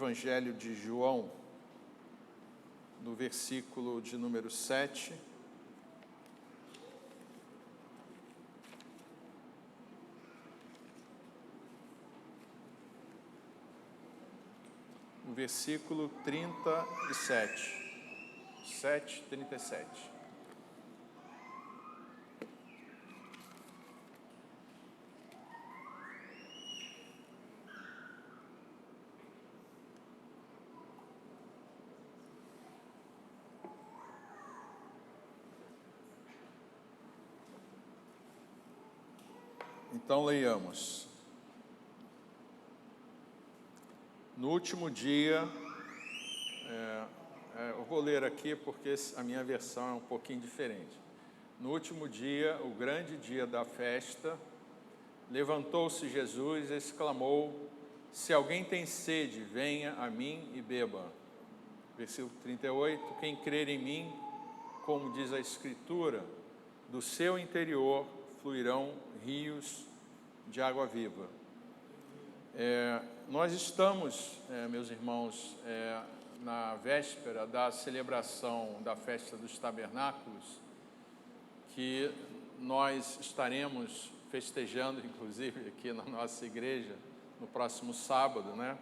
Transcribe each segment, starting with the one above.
Evangelho de João, no versículo de número 7. No versículo 37. 7:37. Então, leiamos. No último dia, eu vou ler aqui porque a minha versão é um pouquinho diferente. No último dia, o grande dia da festa, levantou-se Jesus e exclamou: se alguém tem sede, venha a mim e beba. Versículo 38, quem crer em mim, como diz a Escritura, do seu interior fluirão rios de água viva. Nós estamos, meus irmãos, na véspera da celebração da Festa dos Tabernáculos, que nós estaremos festejando, inclusive, aqui na nossa igreja, no próximo sábado, né?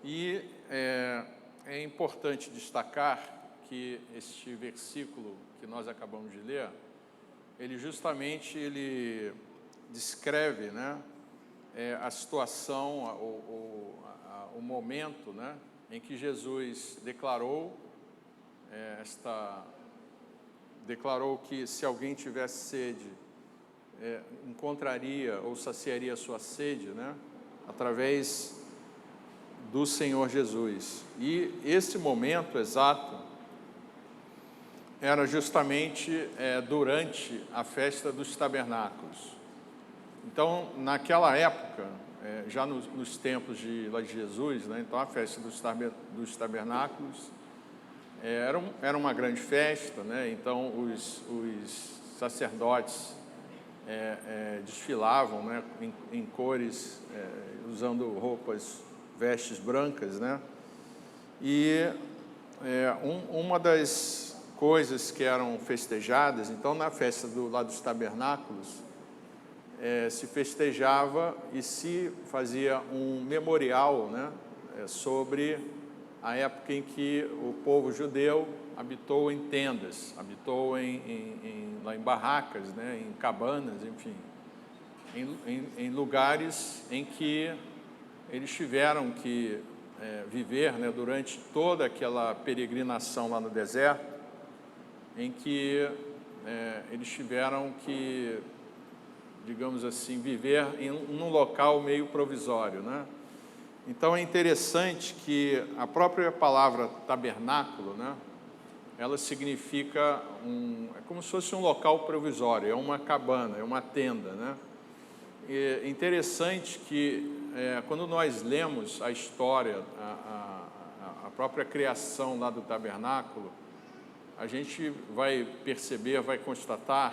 E é importante destacar que este versículo que nós acabamos de ler, ele justamente descreve, né, a situação, o momento, né, em que Jesus declarou que se alguém tivesse sede, encontraria ou saciaria a sua sede, né, através do Senhor Jesus. E esse momento exato era justamente durante a Festa dos Tabernáculos. Então, naquela época, já nos tempos de Jesus, né, então a Festa dos Tabernáculos era uma grande festa, né, então os sacerdotes desfilavam, né, em cores, usando vestes brancas, né, e uma das coisas que eram festejadas, então na festa dos tabernáculos, se festejava e se fazia um memorial, né, sobre a época em que o povo judeu habitou em tendas, habitou lá em barracas, né, em cabanas, enfim, em lugares em que eles tiveram que viver, né, durante toda aquela peregrinação lá no deserto, em que eles tiveram que, digamos assim, viver em um local meio provisório, né? Então é interessante que a própria palavra tabernáculo, né, ela significa é como se fosse um local provisório, é uma cabana, é uma tenda, né? E é interessante que quando nós lemos a história, a própria criação lá do tabernáculo, a gente vai perceber, vai constatar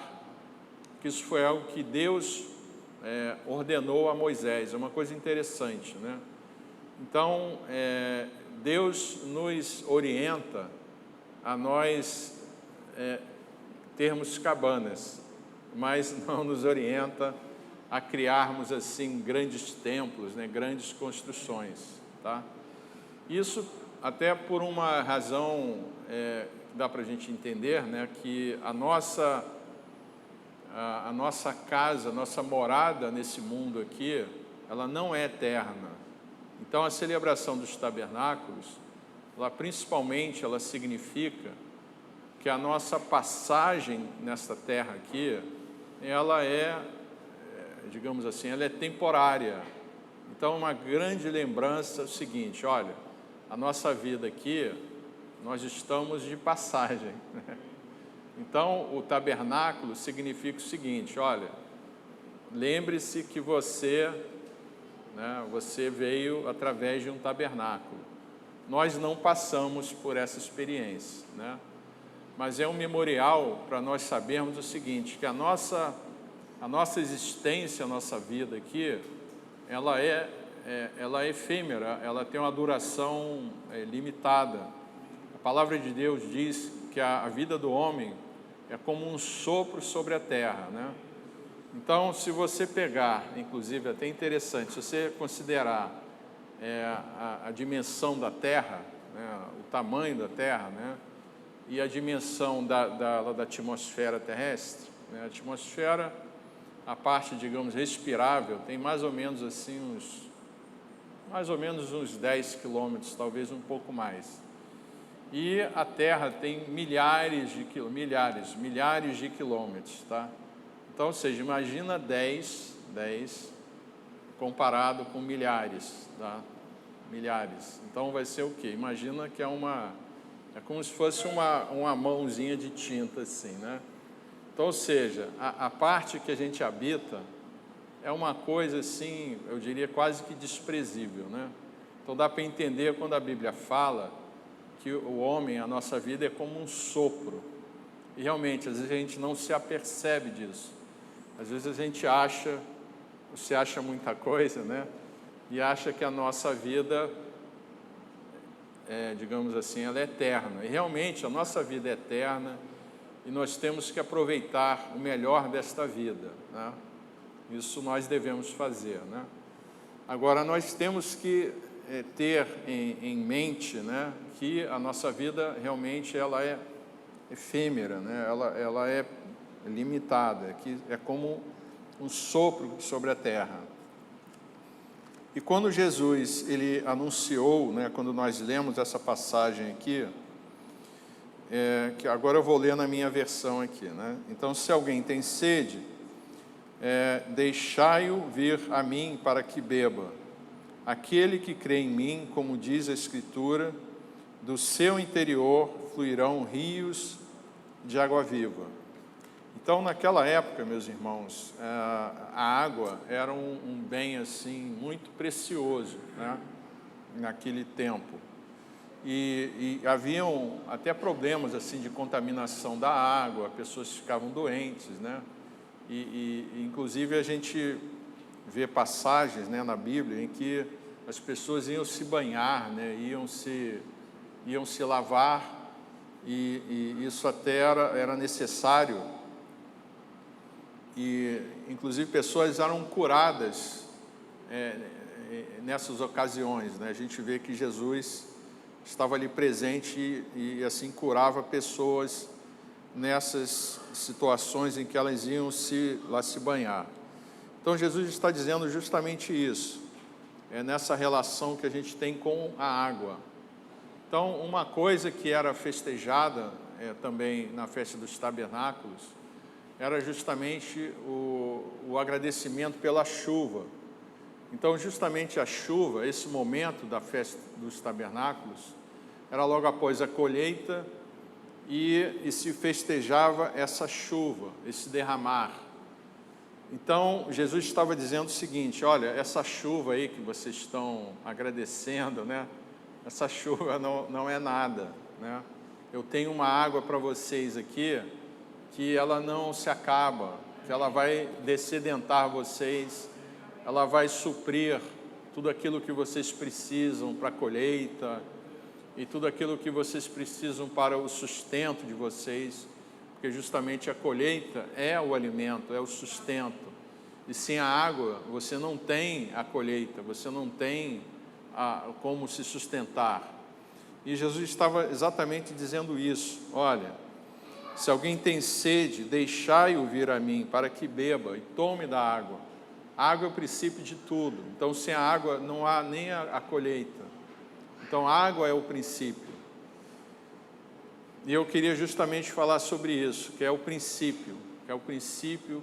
que isso foi algo que Deus ordenou a Moisés. É uma coisa interessante, né? Então, Deus nos orienta a nós termos cabanas, mas não nos orienta a criarmos assim grandes templos, né, grandes construções, tá? Isso até por uma razão dá para a gente entender, né, que a nossa casa, a nossa morada nesse mundo aqui, ela não é eterna. Então, a celebração dos tabernáculos, principalmente, ela significa que a nossa passagem nesta terra aqui, ela digamos assim, ela é temporária. Então, uma grande lembrança é o seguinte: olha, a nossa vida aqui, nós estamos de passagem. Então, o tabernáculo significa o seguinte: olha, lembre-se que você veio através de um tabernáculo. Nós não passamos por essa experiência, né? Mas é um memorial para nós sabermos o seguinte, que a nossa existência, a nossa vida aqui, ela é ela é efêmera, ela tem uma duração limitada. A palavra de Deus diz que a vida do homem é como um sopro sobre a terra, né? Então, se você pegar, inclusive, até interessante, se você considerar a dimensão da Terra, né, o tamanho da Terra, né, e a dimensão da atmosfera terrestre, né, a atmosfera, a parte, digamos, respirável, tem mais ou menos assim uns 10 quilômetros, talvez um pouco mais. E a Terra tem milhares de quilômetros, tá? Então, ou seja, imagina 10 comparado com milhares, tá? Milhares. Então, vai ser o quê? Imagina que é como se fosse uma mãozinha de tinta, assim, né? Então, ou seja, a parte que a gente habita é uma coisa, assim, eu diria quase que desprezível, né? Então, dá para entender quando a Bíblia fala que o homem, a nossa vida, é como um sopro. E, realmente, às vezes a gente não se apercebe disso. Às vezes a gente você acha muita coisa, né? E acha que a nossa vida, digamos assim, ela é eterna. E realmente a nossa vida é eterna e nós temos que aproveitar o melhor desta vida, né? Isso nós devemos fazer, né? Agora, nós temos que ter em mente, né, que a nossa vida realmente ela é efêmera, né? Ela é limitada, que é como um sopro sobre a terra. E quando Jesus ele anunciou, né, quando nós lemos essa passagem aqui, que agora eu vou ler na minha versão aqui, né? Então, se alguém tem sede, deixai-o vir a mim para que beba. Aquele que crê em mim, como diz a Escritura, do seu interior fluirão rios de água viva. Então, naquela época, meus irmãos, a água era um bem assim muito precioso, né? Naquele tempo. E haviam até problemas assim de contaminação da água, pessoas ficavam doentes, né? Inclusive a gente vê passagens, né, na Bíblia em que as pessoas iam se banhar, né? Iam se lavar, e isso até era necessário. E, inclusive, pessoas eram curadas nessas ocasiões, né? A gente vê que Jesus estava ali presente e assim, curava pessoas nessas situações em que elas iam lá se banhar. Então, Jesus está dizendo justamente isso, nessa relação que a gente tem com a água. Então, uma coisa que era festejada também na festa dos tabernáculos era justamente o agradecimento pela chuva. Então, justamente a chuva, esse momento da festa dos tabernáculos, era logo após a colheita e se festejava essa chuva, esse derramar. Então, Jesus estava dizendo o seguinte: olha, essa chuva aí que vocês estão agradecendo, né? Essa chuva não é nada, né? Eu tenho uma água para vocês aqui que ela não se acaba, que ela vai dessedentar vocês, ela vai suprir tudo aquilo que vocês precisam para a colheita e tudo aquilo que vocês precisam para o sustento de vocês, porque justamente a colheita é o alimento, é o sustento. E sem a água você não tem a colheita, você não tem como se sustentar. E Jesus estava exatamente dizendo isso: olha, se alguém tem sede, deixai-o vir a mim, para que beba e tome da água. A água é o princípio de tudo. Então, sem a água não há nem a colheita. Então, a água é o princípio. E eu queria justamente falar sobre isso, que é o princípio,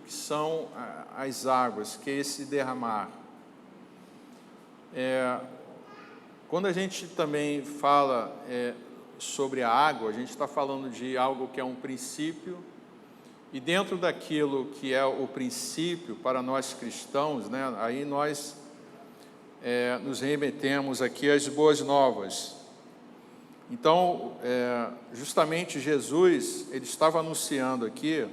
que são as águas, que é esse derramar. Quando a gente também fala sobre a água, a gente está falando de algo que é um princípio, e dentro daquilo que é o princípio para nós cristãos, né, aí nós nos remetemos aqui às boas novas. Então, justamente Jesus, ele estava anunciando aqui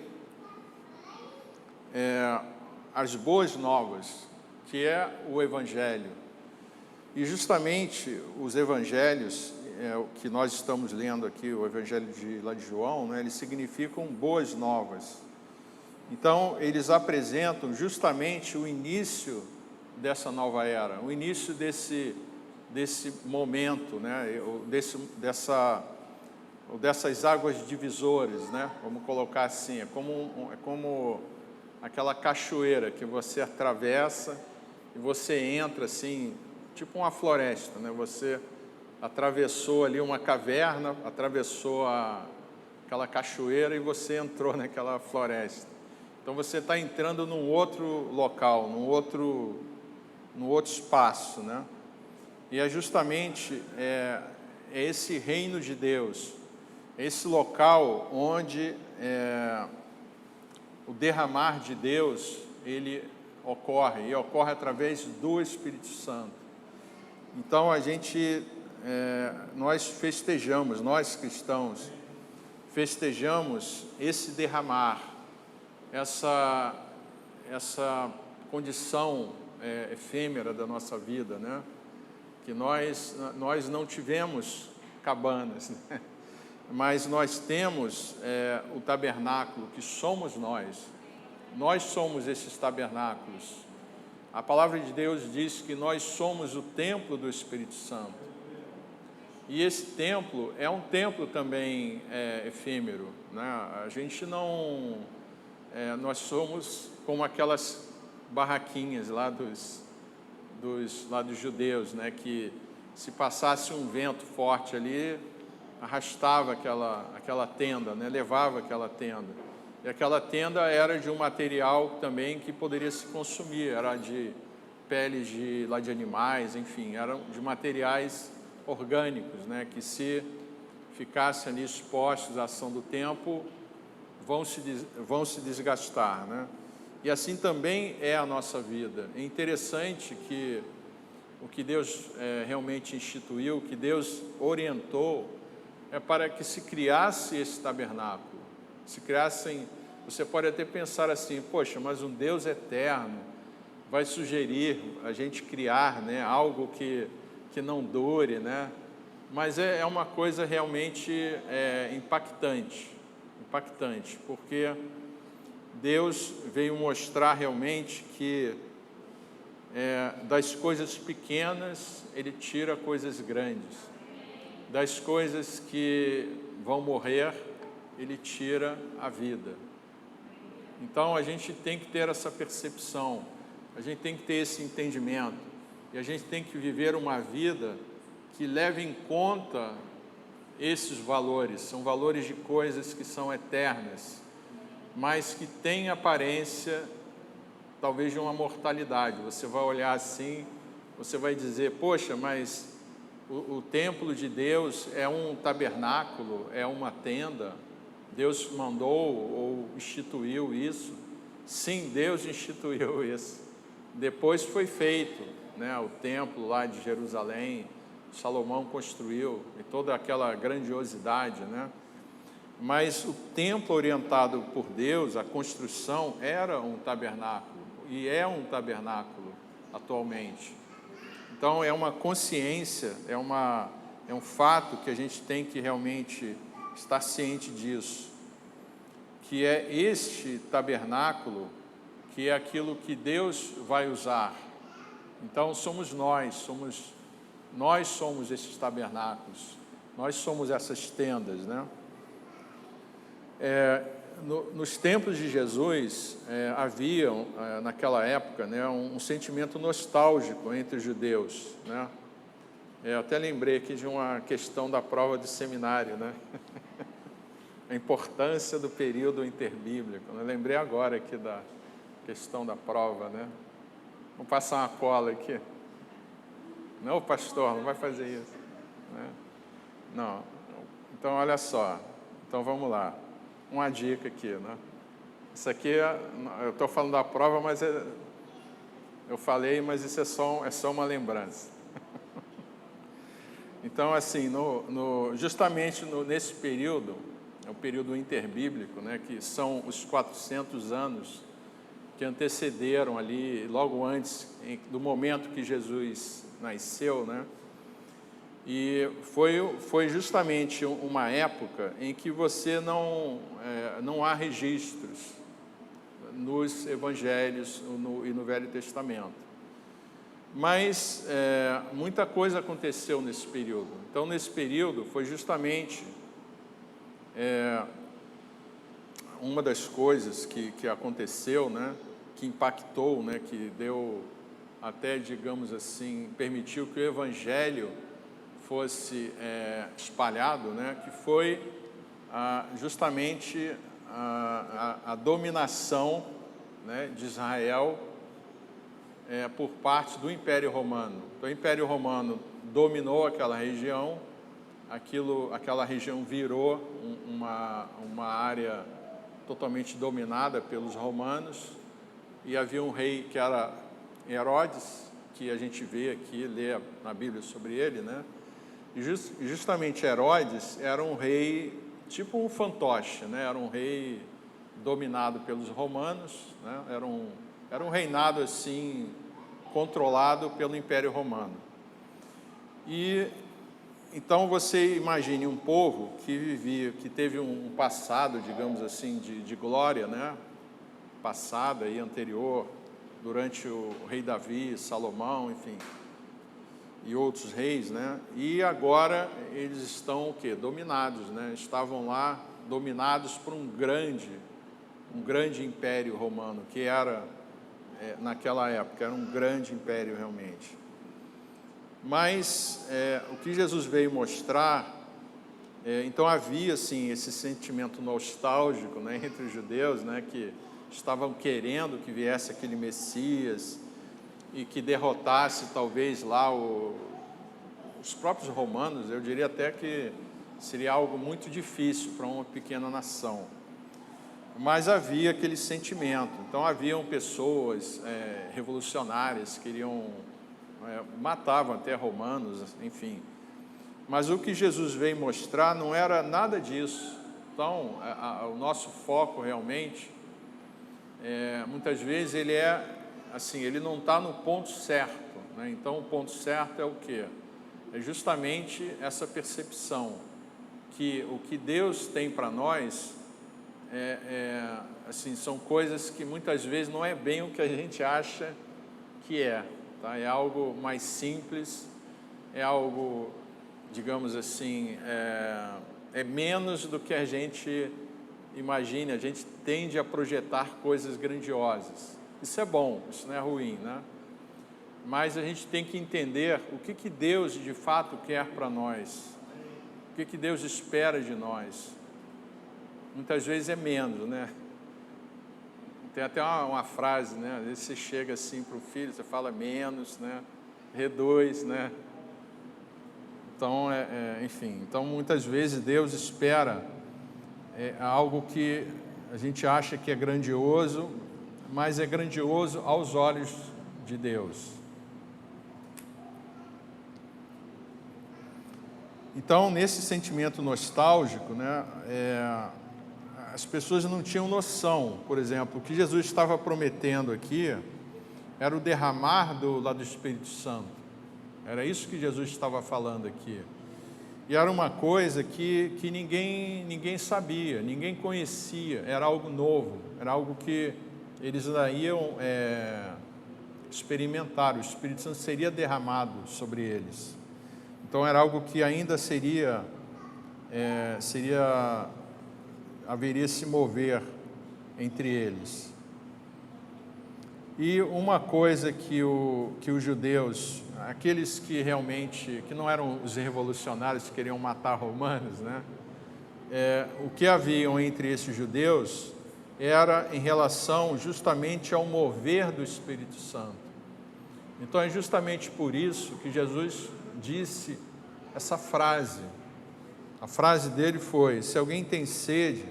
as boas novas, que é o Evangelho. E justamente os evangelhos, o que nós estamos lendo aqui, o evangelho lá de João, né, eles significam boas novas. Então, eles apresentam justamente o início dessa nova era, o início desse momento, né, dessas águas divisoras, né, vamos colocar assim, é como aquela cachoeira que você atravessa e você entra assim, tipo uma floresta, né, você atravessou ali uma caverna, atravessou aquela cachoeira e você entrou naquela floresta. Então você está entrando num outro local, num outro espaço, né? E é justamente esse reino de Deus, esse local onde o derramar de Deus, ele ocorre, e ocorre através do Espírito Santo. Então nós festejamos, nós cristãos, festejamos esse derramar, essa condição efêmera da nossa vida, né? Que nós não tivemos cabanas, né? Mas nós temos o tabernáculo, que somos nós somos esses tabernáculos. A palavra de Deus diz que nós somos o templo do Espírito Santo, e esse templo é um templo também efêmero, né? A gente não... nós somos como aquelas barraquinhas lá dos judeus, né, que se passasse um vento forte ali, arrastava aquela tenda, né, levava aquela tenda. E aquela tenda era de um material também que poderia se consumir, era de peles de animais, enfim, eram de materiais orgânicos, né, que se ficassem ali expostos à ação do tempo, vão se desgastar, né? E assim também é a nossa vida. É interessante que o que Deus realmente instituiu, o que Deus orientou, é para que se criasse esse tabernáculo. Você pode até pensar assim, poxa, mas um Deus eterno vai sugerir a gente criar, né, algo que não dure, né? Mas é uma coisa realmente impactante, porque Deus veio mostrar realmente que das coisas pequenas Ele tira coisas grandes, das coisas que vão morrer Ele tira a vida. Então a gente tem que ter essa percepção, a gente tem que ter esse entendimento, e a gente tem que viver uma vida que leve em conta esses valores. São valores de coisas que são eternas, mas que têm aparência talvez de uma mortalidade. Você vai olhar assim, você vai dizer, poxa, mas o templo de Deus é um tabernáculo, é uma tenda, Deus mandou ou instituiu isso? Sim, Deus instituiu isso. Depois foi feito, né, o templo lá de Jerusalém, Salomão construiu, e toda aquela grandiosidade, né? Mas o templo orientado por Deus, a construção, era um tabernáculo, e é um tabernáculo atualmente. Então é uma consciência, é um fato que a gente tem que realmente estar ciente disso, que é este tabernáculo, que é aquilo que Deus vai usar. Então somos nós somos esses tabernáculos, nós somos essas tendas, né? Nos templos de Jesus havia naquela época, né, um sentimento nostálgico entre os judeus, né? Eu até lembrei aqui de uma questão da prova de seminário, né? A importância do período interbíblico. Eu lembrei agora aqui da questão da prova, né? Vamos passar uma cola aqui. Não, pastor, não vai fazer isso, né? Não. Então, olha só. Então, vamos lá. Uma dica aqui, né? Isso aqui, eu estou falando da prova, mas eu falei, mas isso é só uma lembrança. Então, assim, justamente nesse período, é o período interbíblico, né, que são os 400 anos que antecederam ali, logo antes do momento que Jesus nasceu, né? E foi justamente uma época em que você não há registros nos evangelhos e no Velho Testamento. Mas muita coisa aconteceu nesse período. Então, nesse período, foi justamente uma das coisas que aconteceu, né, que impactou, né, que deu até, digamos assim, permitiu que o Evangelho fosse espalhado, né, que foi justamente a dominação, né, de Israel por parte do Império Romano. Então, o Império Romano dominou aquela região, aquela região virou uma área totalmente dominada pelos romanos, e havia um rei que era Herodes, que a gente vê aqui, lê na Bíblia sobre ele, né? E justamente Herodes era um rei, tipo um fantoche, né? Era um rei dominado pelos romanos, né? Era um reinado assim, controlado pelo Império Romano. E então você imagine um povo que vivia, que teve um passado, digamos assim, de glória, né? Passada e anterior, durante o rei Davi, Salomão, enfim, e outros reis, né? E agora eles estão o quê? Dominados, né? Estavam lá dominados por um grande império romano, que era, naquela época, era um grande império realmente. Mas o que Jesus veio mostrar, então havia assim esse sentimento nostálgico, né, entre os judeus, né, que estavam querendo que viesse aquele Messias e que derrotasse talvez lá os próprios romanos. Eu diria até que seria algo muito difícil para uma pequena nação. Mas havia aquele sentimento. Então haviam pessoas revolucionárias que matavam até romanos, enfim. Mas o que Jesus veio mostrar não era nada disso. Então, o nosso foco realmente, muitas vezes ele assim, ele não está no ponto certo, né? Então, o ponto certo é o quê? É justamente essa percepção que o que Deus tem para nós assim, são coisas que muitas vezes não é bem o que a gente acha que tá? É algo mais simples, é algo, digamos assim, é menos do que a gente imagina. A gente tende a projetar coisas grandiosas. Isso é bom, isso não é ruim, né? Mas a gente tem que entender o que Deus de fato quer para nós, o que Deus espera de nós. Muitas vezes é menos, né? Tem até uma frase, né? Às vezes você chega assim para o filho, você fala menos, né? Reduz, né? Então, enfim, então muitas vezes Deus espera algo que a gente acha que é grandioso, mas é grandioso aos olhos de Deus. Então, nesse sentimento nostálgico, né, as pessoas não tinham noção. Por exemplo, o que Jesus estava prometendo aqui era o derramar do Espírito Santo. Era isso que Jesus estava falando aqui. E era uma coisa que ninguém sabia, ninguém conhecia, era algo novo, era algo que eles ainda iam experimentar. O Espírito Santo seria derramado sobre eles. Então era algo que ainda haveria se mover entre eles. E uma coisa que os judeus, aqueles que realmente, que não eram os revolucionários que queriam matar romanos, né? O que haviam entre esses judeus era em relação justamente ao mover do Espírito Santo. Então é justamente por isso que Jesus disse essa frase. A frase dele foi: se alguém tem sede,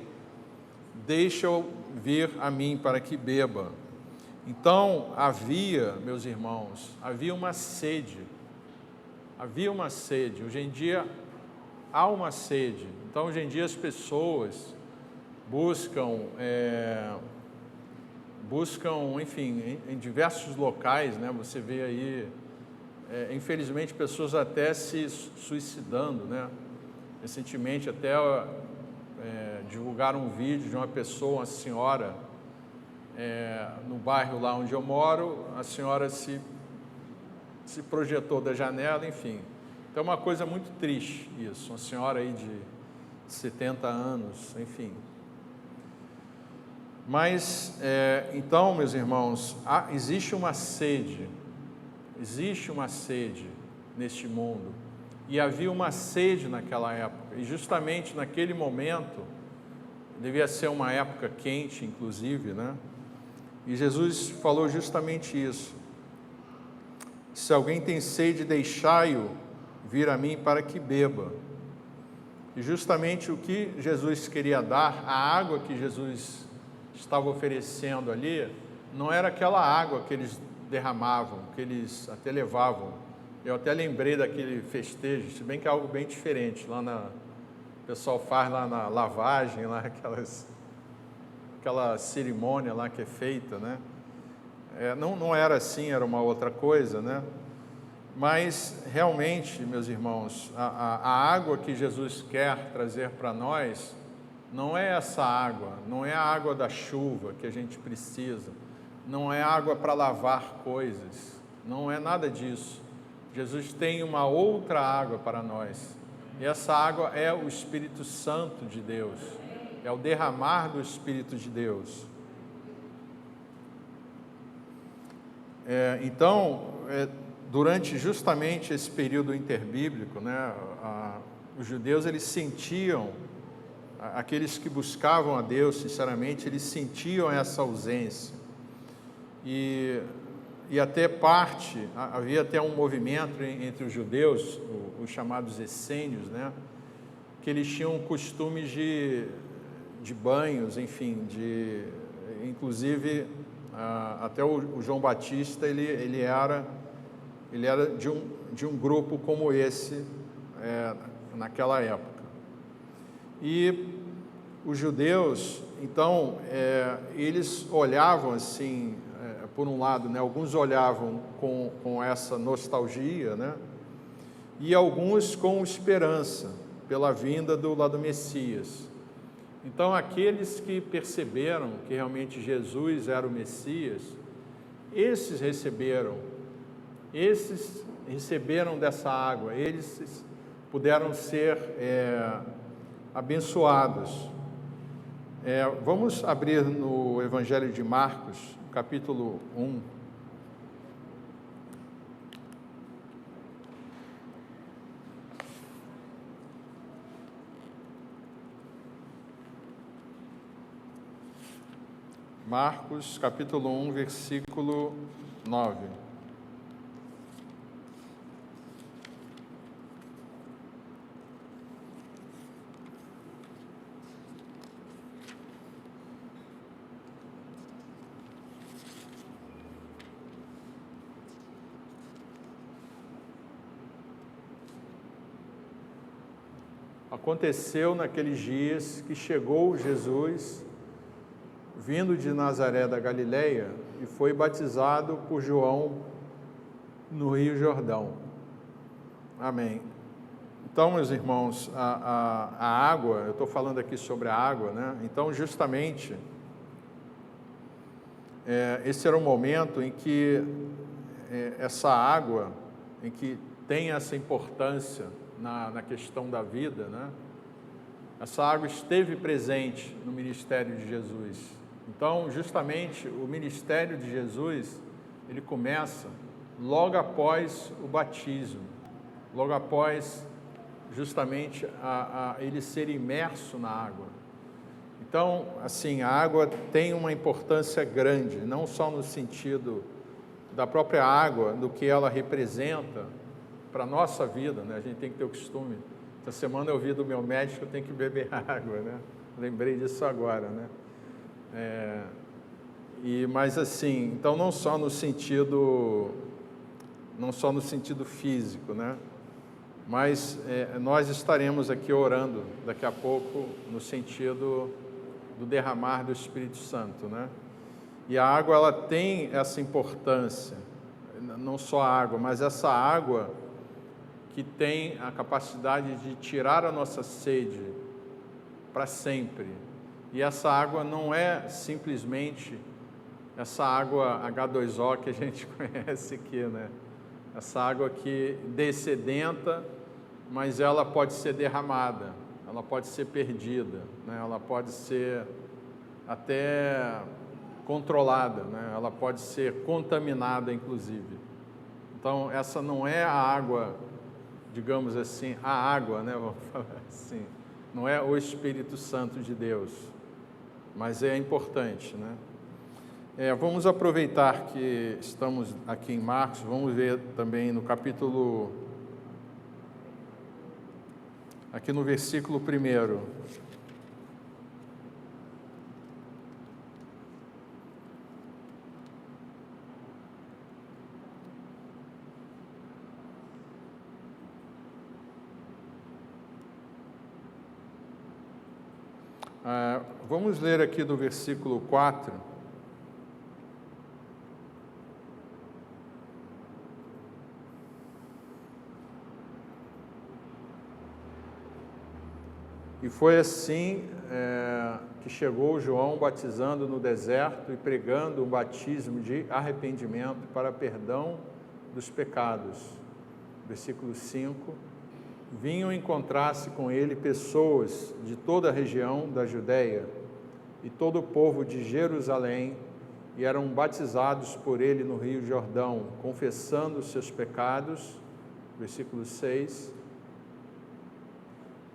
deixa-o vir a mim para que beba. Então havia, meus irmãos, havia uma sede. Hoje em dia há uma sede. Então hoje em dia as pessoas buscam, enfim, em diversos locais, né? Você vê aí infelizmente, pessoas até se suicidando, né? Recentemente até divulgaram um vídeo de uma pessoa, uma senhora, no bairro lá onde eu moro, a senhora se projetou da janela, enfim. Então é uma coisa muito triste isso, uma senhora aí de 70 anos, enfim. Mas, então, meus irmãos, existe uma sede neste mundo, e havia uma sede naquela época, e justamente naquele momento, devia ser uma época quente, inclusive, né? E Jesus falou justamente isso: se alguém tem sede, deixai-o vir a mim para que beba. E justamente o que Jesus queria dar, a água que Jesus estava oferecendo ali, não era aquela água que eles derramavam, que eles até levavam. Eu até lembrei daquele festejo, se bem que é algo bem diferente. Lá o pessoal faz lá na lavagem, lá aquela cerimônia lá que é feita, né? Não era assim, era uma outra coisa, né? Mas, realmente, meus irmãos, a água que Jesus quer trazer para nós, não é essa água, não é a água da chuva que a gente precisa, não é água para lavar coisas, não é nada disso. Jesus tem uma outra água para nós, e essa água é o Espírito Santo de Deus, é o derramar do Espírito de Deus. Então, durante justamente esse período interbíblico, né, os judeus, eles sentiam, aqueles que buscavam a Deus, sinceramente, eles sentiam essa ausência. E até havia até um movimento entre os judeus, os chamados essênios, né, que eles tinham costumes de banhos, enfim, inclusive, até o João Batista, ele era de um grupo como esse, naquela época. E os judeus, então, eles olhavam assim, por um lado, né, alguns olhavam com essa nostalgia, né, e alguns com esperança pela vinda do Messias. Então, aqueles que perceberam que realmente Jesus era o Messias, esses receberam dessa água, eles puderam ser abençoados. Vamos abrir no Evangelho de Marcos, capítulo 1. Marcos, capítulo 1, versículo 9. Aconteceu naqueles dias que chegou Jesus, vindo de Nazaré da Galileia, e foi batizado por João no Rio Jordão. Amém. Então, meus irmãos, a água, eu estou falando aqui sobre a água, né? Então, justamente, esse era o momento em que essa água, em que tem essa importância na questão da vida, né? Essa água esteve presente no ministério de Jesus. Então, justamente, o ministério de Jesus, ele começa logo após o batismo, logo após, justamente, ele ser imerso na água. Então, assim, a água tem uma importância grande, não só no sentido da própria água, do que ela representa para a nossa vida, né? A gente tem que ter o costume. Essa semana eu ouvi do meu médico que eu tenho que beber água, né? Lembrei disso agora, né? Mas assim, então não só no sentido físico, né? Mas nós estaremos aqui orando daqui a pouco no sentido do derramar do Espírito Santo, né? E a água, ela tem essa importância não só a água, mas essa água que tem a capacidade de tirar a nossa sede para sempre. E essa água não é simplesmente essa água H2O que a gente conhece aqui, né? Essa água que dessedenta, mas ela pode ser derramada, ela pode ser perdida, né? Ela pode ser até controlada, né? Ela pode ser contaminada, inclusive. Então, essa não é a água, digamos assim, a água, né? Vamos falar assim. Não é o Espírito Santo de Deus, mas é importante, né? Vamos aproveitar que estamos aqui em Marcos, vamos ver também no capítulo, aqui no versículo 1. Vamos ler aqui do versículo 4. E foi assim que chegou João batizando no deserto e pregando um batismo de arrependimento para perdão dos pecados. Versículo 5. Vinham encontrar-se com ele pessoas de toda a região da Judéia e todo o povo de Jerusalém, e eram batizados por ele no Rio Jordão, confessando os seus pecados. Versículo 6.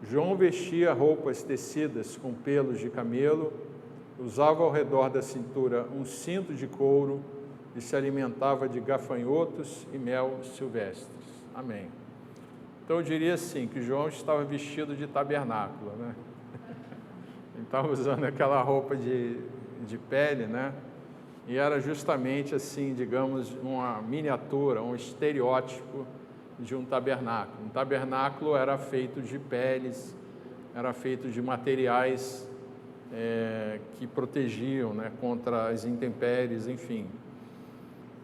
João vestia roupas tecidas com pelos de camelo, usava ao redor da cintura um cinto de couro e se alimentava de gafanhotos e mel silvestres. Amém. Então eu diria assim, que João estava vestido de tabernáculo, né? Ele estava usando aquela roupa de pele, né? E era justamente assim, digamos, uma miniatura, um estereótipo de um tabernáculo. Um tabernáculo era feito de peles, era feito de materiais que protegiam, né, contra as intempéries, enfim.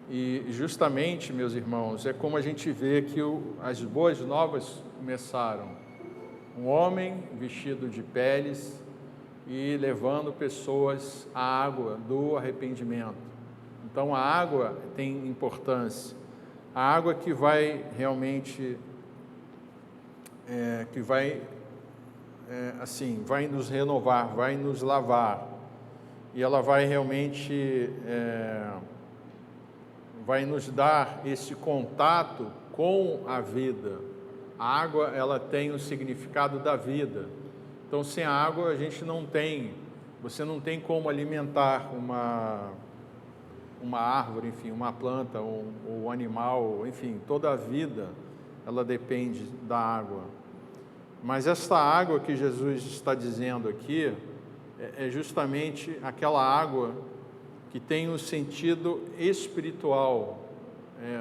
E justamente, meus irmãos, é como a gente vê que as boas novas começaram. Um homem vestido de peles e levando pessoas à água do arrependimento. Então a água tem importância. A água que vai realmente, vai nos renovar, vai nos lavar. E ela vai realmente, vai nos dar esse contato com a vida. A água, ela tem o significado da vida. Então, sem a água, a gente não tem, você não tem como alimentar uma árvore, enfim, uma planta, ou um animal, enfim, toda a vida, ela depende da água. Mas essa água que Jesus está dizendo aqui, é justamente aquela água que tem o sentido espiritual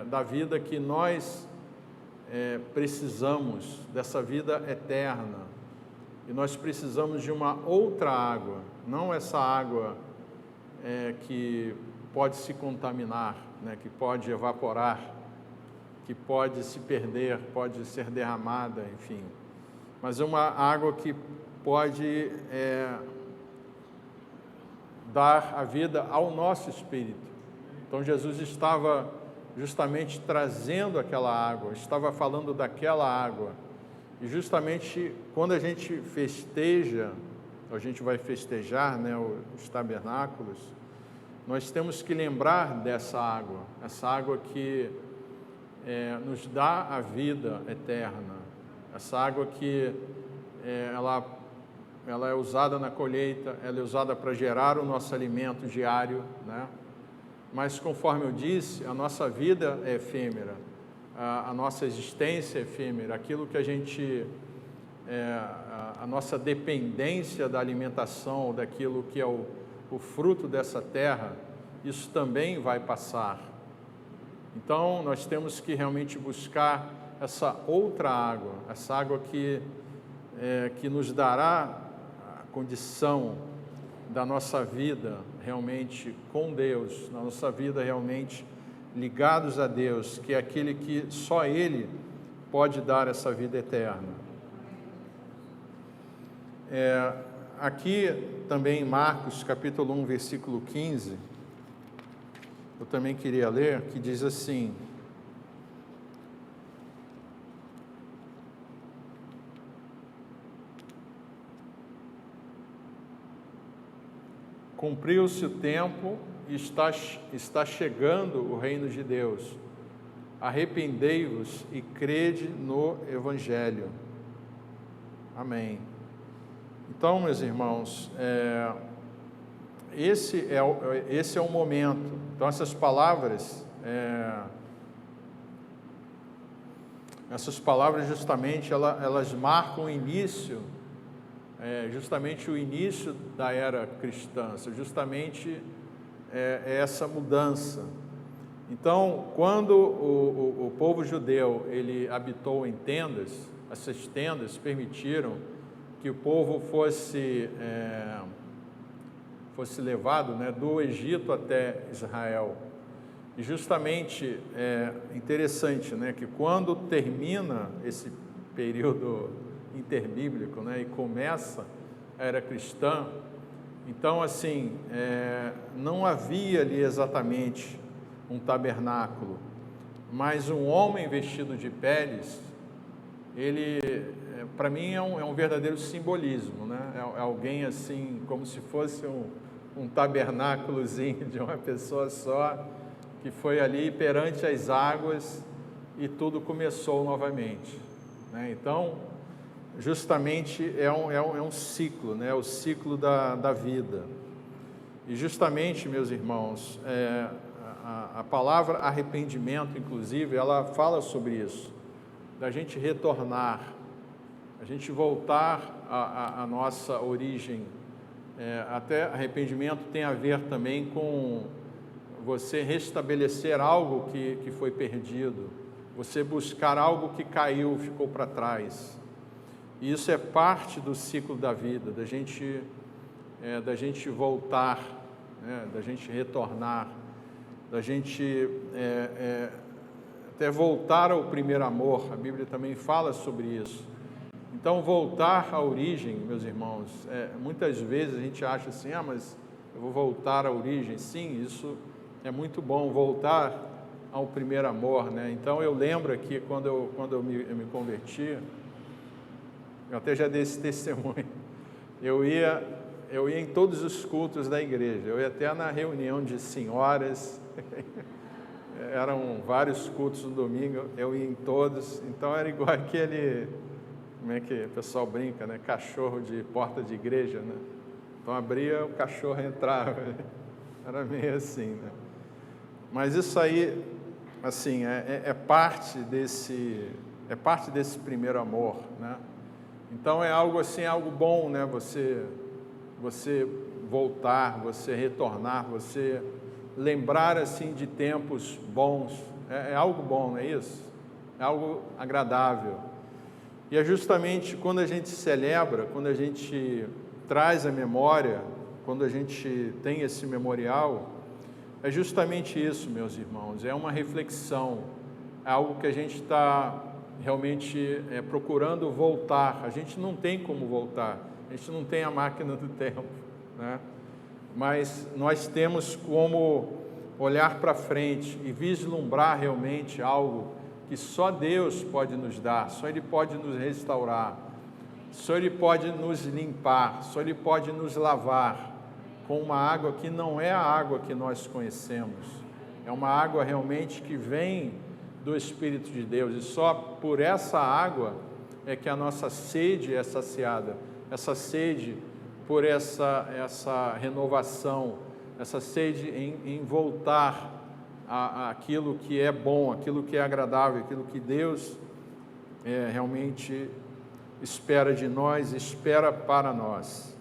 da vida que nós precisamos, dessa vida eterna. E nós precisamos de uma outra água, não essa água que pode se contaminar, né, que pode evaporar, que pode se perder, pode ser derramada, enfim. Mas é uma água que pode dar a vida ao nosso espírito. Então Jesus estava justamente trazendo aquela água, estava falando daquela água. E justamente quando a gente festeja, a gente vai festejar, né, os tabernáculos, nós temos que lembrar dessa água, essa água que nos dá a vida eterna, essa água que ela é usada na colheita, ela é usada para gerar o nosso alimento diário, né? Mas conforme eu disse, a nossa vida é efêmera, a nossa existência é efêmera, aquilo que a gente, a nossa dependência da alimentação, daquilo que é o fruto dessa terra, isso também vai passar. Então, nós temos que realmente buscar essa outra água, essa água que nos dará a condição da nossa vida realmente com Deus, na nossa vida realmente ligados a Deus, que é aquele que só Ele pode dar essa vida eterna. Aqui também em Marcos, capítulo 1, versículo 15, eu também queria ler, que diz assim: cumpriu-se o tempo e está chegando o reino de Deus. Arrependei-vos e crede no Evangelho. Amém. Então, meus irmãos, esse é o momento. Então, essas palavras justamente, elas marcam o início, justamente o início da era cristã, justamente essa mudança. Então, quando o povo judeu ele habitou em tendas, essas tendas permitiram que o povo fosse levado, né, do Egito até Israel. E justamente é interessante, né, que quando termina esse período interbíblico, né, e começa a era cristã, então assim, não havia ali exatamente um tabernáculo, mas um homem vestido de peles, ele, para mim, é um verdadeiro simbolismo, né? É alguém assim, como se fosse um tabernáculozinho de uma pessoa só, que foi ali perante as águas e tudo começou novamente, né? Então, justamente é um ciclo, né? O ciclo da vida. E justamente, meus irmãos, a palavra arrependimento, inclusive, ela fala sobre isso, da gente retornar, a gente voltar à nossa origem. Até arrependimento tem a ver também com você restabelecer algo que foi perdido, você buscar algo que caiu, ficou para trás. E isso é parte do ciclo da vida, da gente voltar, né, da gente retornar, da gente até voltar ao primeiro amor. A Bíblia também fala sobre isso. Então, voltar à origem, meus irmãos, muitas vezes a gente acha assim, mas eu vou voltar à origem. Sim, isso é muito bom, voltar ao primeiro amor, né? Então, eu lembro aqui, quando eu me converti, eu até já dei esse testemunho, eu ia em todos os cultos da igreja, eu ia até na reunião de senhoras, eram vários cultos no domingo, eu ia em todos, então era igual aquele, como é que o pessoal brinca, né? Cachorro de porta de igreja, né? Então abria, o cachorro entrava, era meio assim, né? Mas isso aí, assim, é parte desse primeiro amor, né? Então é algo assim, algo bom, né? Você voltar, você retornar, você lembrar assim de tempos bons, é algo bom, não é isso? É algo agradável. E é justamente quando a gente celebra, quando a gente traz a memória, quando a gente tem esse memorial, é justamente isso, meus irmãos, é uma reflexão, é algo que a gente está realmente procurando voltar. A gente não tem como voltar, a gente não tem a máquina do tempo, né? Mas nós temos como olhar para frente e vislumbrar realmente algo que só Deus pode nos dar, só Ele pode nos restaurar, só Ele pode nos limpar, só Ele pode nos lavar com uma água que não é a água que nós conhecemos, é uma água realmente que vem do Espírito de Deus, e só por essa água é que a nossa sede é saciada, essa sede por essa renovação, essa sede em voltar àquilo que é bom, aquilo que é agradável, aquilo que Deus realmente espera de nós, espera para nós.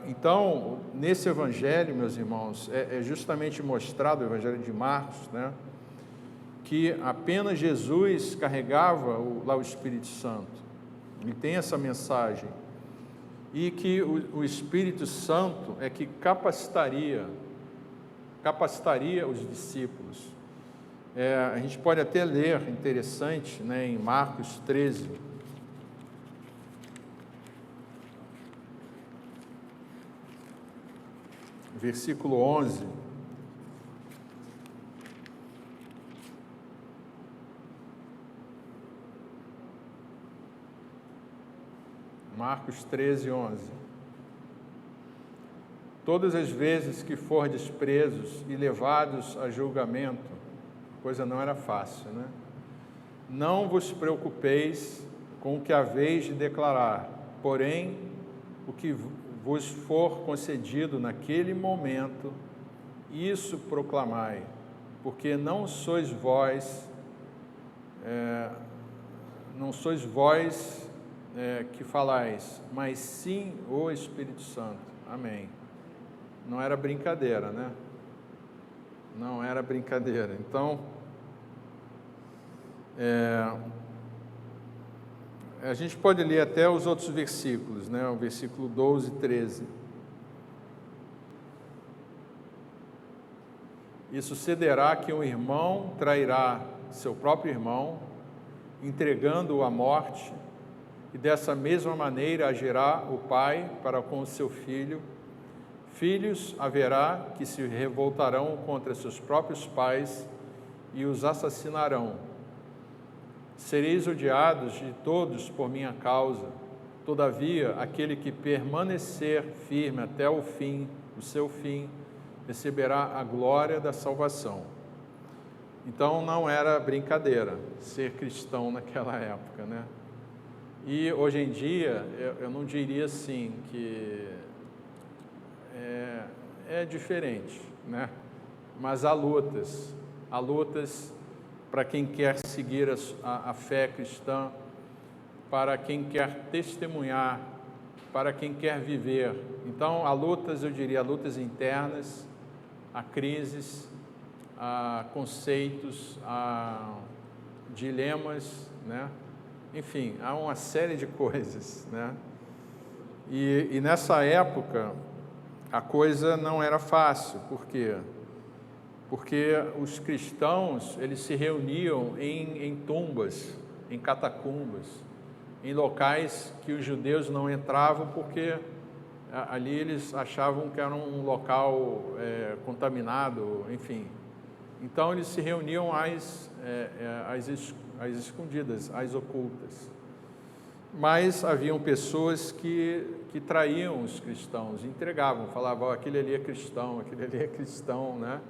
Então, nesse Evangelho, meus irmãos, é justamente mostrado, o Evangelho de Marcos, né, que apenas Jesus carregava lá o Espírito Santo. Ele tem essa mensagem. E que o Espírito Santo é que capacitaria capacitaria os discípulos. A gente pode até ler, interessante, né, em Marcos 13, versículo 11. Marcos 13, 11. Todas as vezes que fordes presos e levados a julgamento, a coisa não era fácil, né? Não vos preocupeis com o que haveis de declarar, porém, o que vos for concedido naquele momento, isso proclamai, porque não sois vós que falais, mas sim o Espírito Santo. Amém. Não era brincadeira, né? Não era brincadeira. Então, a gente pode ler até os outros versículos, né? O versículo 12 e 13. E sucederá que um irmão trairá seu próprio irmão, entregando-o à morte, e dessa mesma maneira agirá o pai para com o seu filho. Filhos haverá que se revoltarão contra seus próprios pais e os assassinarão. Sereis odiados de todos por minha causa, todavia aquele que permanecer firme até o fim, o seu fim, receberá a glória da salvação. Então não era brincadeira ser cristão naquela época, né? E hoje em dia, eu não diria assim que é diferente, né? Mas há lutas para quem quer seguir a fé cristã, para quem quer testemunhar, para quem quer viver. Então, há lutas, eu diria, lutas internas, há crises, há conceitos, há dilemas, né? Enfim, há uma série de coisas, né? E nessa época, a coisa não era fácil. Por quê? Porque os cristãos, eles se reuniam em tumbas, em catacumbas, em locais que os judeus não entravam porque ali eles achavam que era um local contaminado, enfim. Então eles se reuniam às escondidas, às ocultas. Mas haviam pessoas que traíam os cristãos, entregavam, falavam, aquele ali é cristão, né?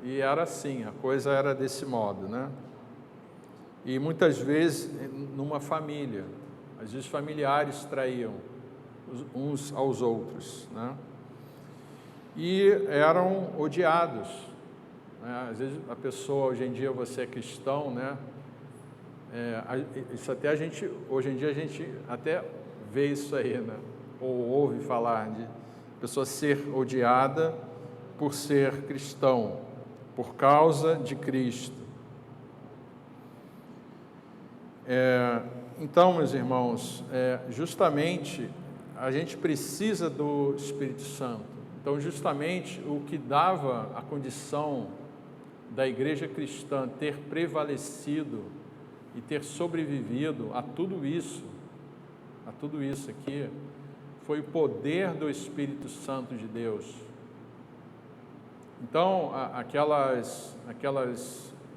E era assim, a coisa era desse modo, né? E muitas vezes numa família, às vezes familiares traíam uns aos outros, né? E eram odiados, né? Às vezes a pessoa, hoje em dia você é cristão, né? Isso até hoje em dia a gente até vê isso aí, né? Ou ouve falar de pessoa ser odiada por ser cristão, por causa de Cristo. Então, meus irmãos, justamente a gente precisa do Espírito Santo. Então, justamente o que dava a condição da igreja cristã ter prevalecido e ter sobrevivido a tudo isso aqui, foi o poder do Espírito Santo de Deus. Então, aquelas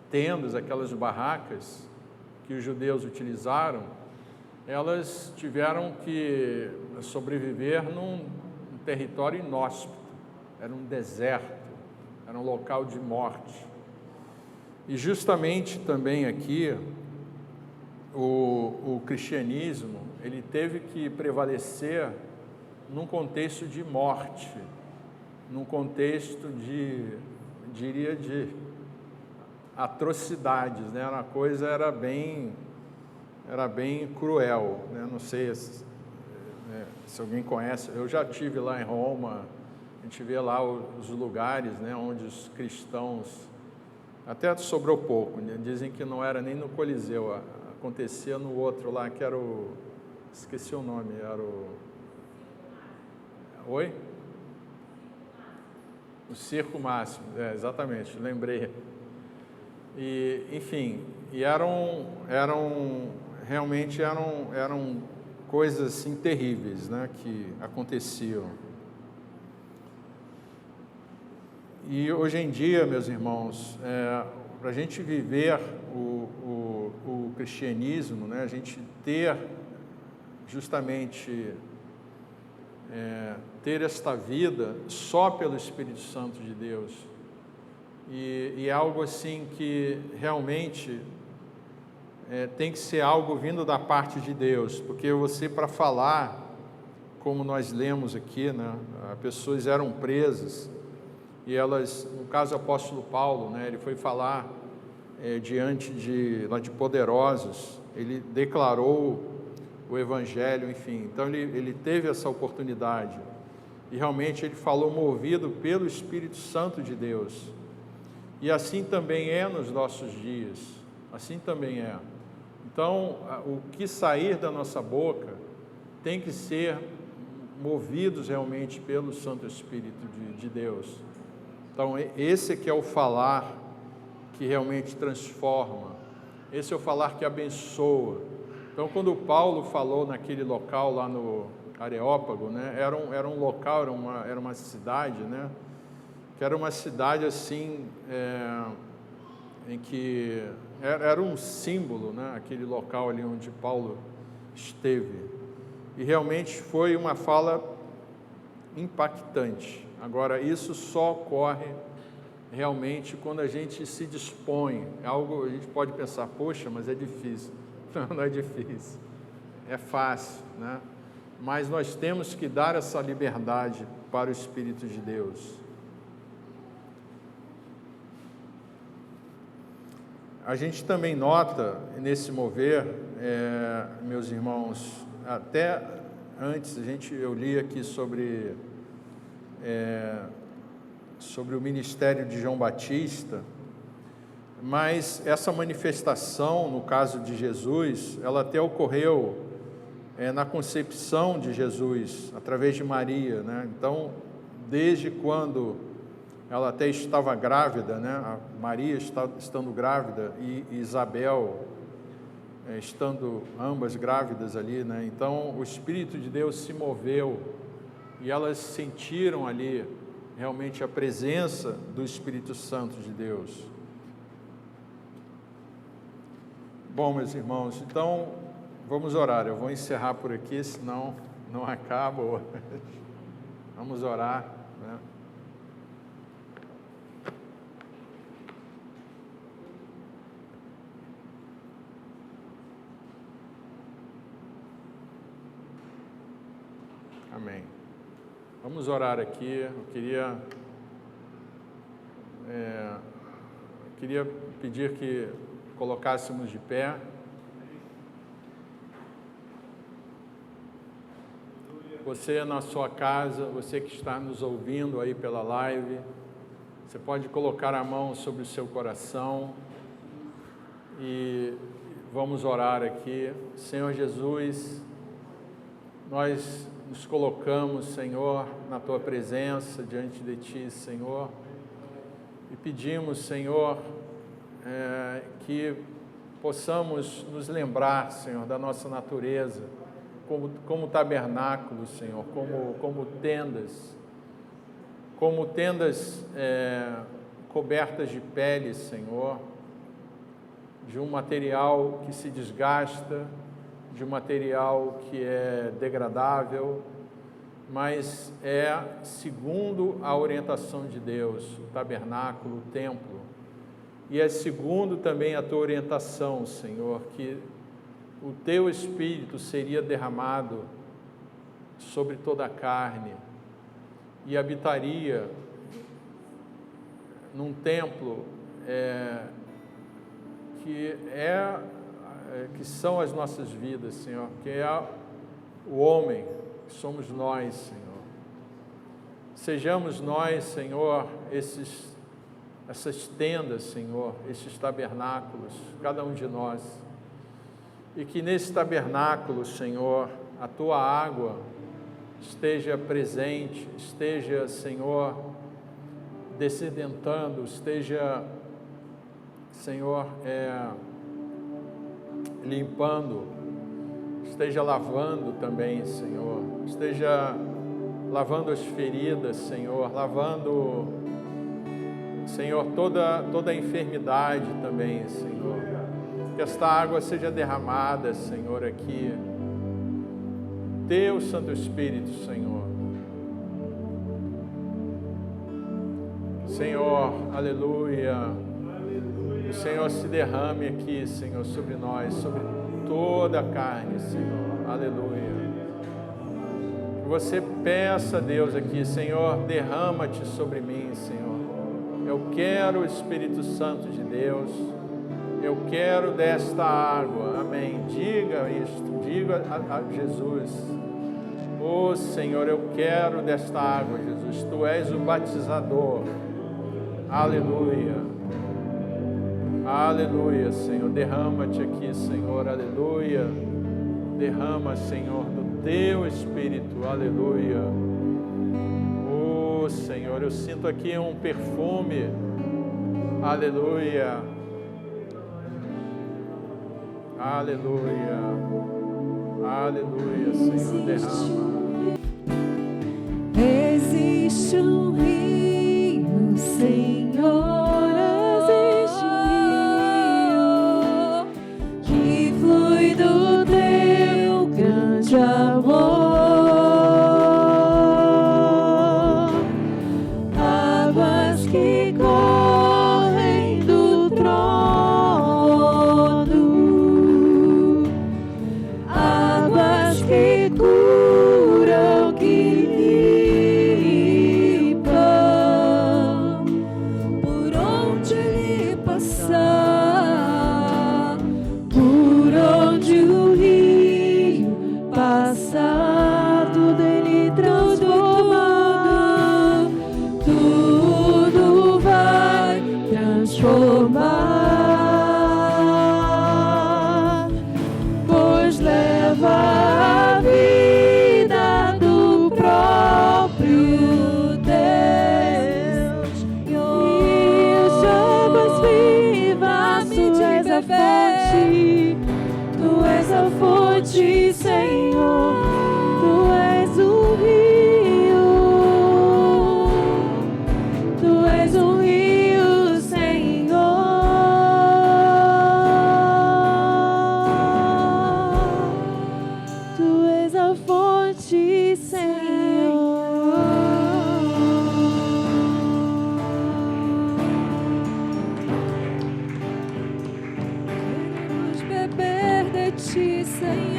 tendas, aquelas barracas que os judeus utilizaram, elas tiveram que sobreviver num território inóspito, era um deserto, era um local de morte. E justamente também aqui, o cristianismo, ele teve que prevalecer num contexto de morte, num contexto de atrocidades, né? A coisa era bem cruel, né? Não sei se alguém conhece, eu já estive lá em Roma, a gente vê lá os lugares, né, onde os cristãos, até sobrou pouco, né? Dizem que não era nem no Coliseu, acontecia no outro lá, que era esqueci o nome, era Oi? O circo máximo, exatamente, lembrei. E, enfim, e realmente eram coisas assim terríveis, né, que aconteciam. E hoje em dia, meus irmãos, para a gente viver o cristianismo, né, a gente ter justamente ter esta vida só pelo Espírito Santo de Deus, e algo assim que realmente tem que ser algo vindo da parte de Deus, porque você, para falar, como nós lemos aqui, né, as pessoas eram presas, e elas, no caso do apóstolo Paulo, né, ele foi falar diante de poderosos, ele declarou o Evangelho, enfim, então ele teve essa oportunidade, e realmente ele falou movido pelo Espírito Santo de Deus, e assim também é nos nossos dias, assim também é. Então, o que sair da nossa boca tem que ser movidos realmente pelo Santo Espírito de Deus. Então, esse que é o falar que realmente transforma, esse é o falar que abençoa. Então, quando Paulo falou naquele local lá no Areópago, né, era um local, era uma cidade, né, que era uma cidade assim, em que era um símbolo, né, aquele local ali onde Paulo esteve. E realmente foi uma fala impactante. Agora, isso só ocorre realmente quando a gente se dispõe. É algo, a gente pode pensar, poxa, mas é difícil. Não é difícil, é fácil, né? Mas nós temos que dar essa liberdade para o Espírito de Deus. A gente também nota nesse mover, meus irmãos, até antes eu li aqui sobre o ministério de João Batista, mas essa manifestação, no caso de Jesus, ela até ocorreu na concepção de Jesus, através de Maria, né? Então, desde quando ela até estava grávida, né? A Maria estando grávida e Isabel estando ambas grávidas ali, né? Então, o Espírito de Deus se moveu e elas sentiram ali realmente a presença do Espírito Santo de Deus. Bom, meus irmãos, então vamos orar. Eu vou encerrar por aqui, senão não acaba hoje. Vamos orar, né? Amém. Vamos orar aqui. Eu queria pedir que colocássemos de pé. Você na sua casa, você que está nos ouvindo aí pela live, você pode colocar a mão sobre o seu coração e vamos orar aqui. Senhor Jesus, nós nos colocamos, Senhor, na Tua presença, diante de Ti, Senhor, e pedimos, Senhor, que possamos nos lembrar, Senhor, da nossa natureza, como tabernáculo, Senhor, como tendas cobertas de pele, Senhor, de um material que se desgasta, de um material que é degradável, mas é segundo a orientação de Deus, o tabernáculo, o templo, e é segundo também a Tua orientação, Senhor, que o Teu Espírito seria derramado sobre toda a carne e habitaria num templo que são as nossas vidas, Senhor, que é o homem, que somos nós, Senhor. Sejamos nós, Senhor, essas tendas, Senhor, esses tabernáculos, cada um de nós. E que nesse tabernáculo, Senhor, a Tua água esteja presente, esteja, Senhor, descedentando, esteja, Senhor, limpando, esteja lavando também, Senhor, esteja lavando as feridas, Senhor, lavando, Senhor, toda a enfermidade também, Senhor. Que esta água seja derramada, Senhor, aqui. Teu Santo Espírito, Senhor. Senhor, aleluia. O Senhor se derrame aqui, Senhor, sobre nós, sobre toda a carne, Senhor. Aleluia. Que você peça a Deus aqui, Senhor, derrama-te sobre mim, Senhor. Eu quero o Espírito Santo de Deus. Eu quero desta água. Amém. Diga isto, diga a Jesus. Oh, Senhor, eu quero desta água, Jesus. Tu és o batizador. Aleluia. Aleluia, Senhor. Derrama-te aqui, Senhor. Aleluia. Derrama, Senhor, do teu Espírito. Aleluia. Oh, Senhor, eu sinto aqui um perfume. Aleluia. Aleluia. Aleluia, Senhor. Derrama. Existe um rio, Senhor, existe um rio que flui do teu grande amor. Águas que correm do trono, águas que curam, que limpam, por onde ele passar, por onde o rio passar, tudo ele transforma, tudo vai transformar, pois leva a vida do próprio Deus e as chamas vivas. Tu és a fonte, tu és a fonte, Senhor, tu és o rio, tu és o rio, Senhor. Tu és a fonte, Senhor. Queremos beber de ti, Senhor.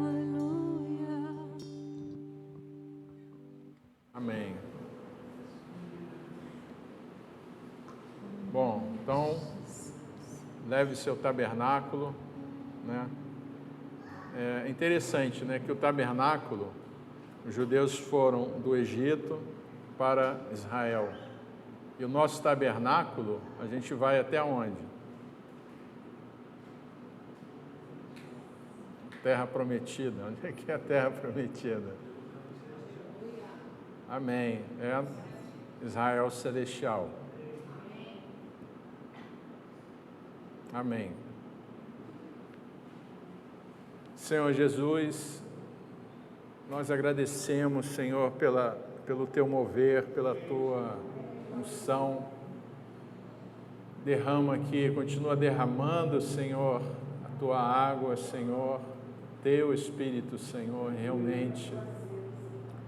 Aleluia. Amém. Bom, então, leve seu tabernáculo, né? É interessante, né, que o tabernáculo, os judeus foram do Egito para Israel. E o nosso tabernáculo, a gente vai até onde? Terra Prometida. Onde é que é a Terra Prometida? Amém. É Israel Celestial. Amém. Senhor Jesus, nós agradecemos, Senhor, pelo Teu mover, pela Tua unção. Derrama aqui, continua derramando, Senhor, a Tua água, Senhor, Teu Espírito, Senhor, realmente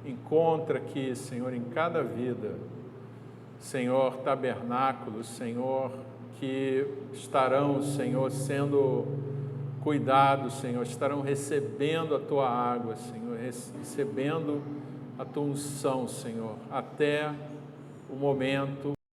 encontra aqui, Senhor, em cada vida, Senhor, tabernáculos, Senhor, que estarão, Senhor, sendo cuidados, Senhor, estarão recebendo a Tua água, Senhor, recebendo a Tua unção, Senhor, até o momento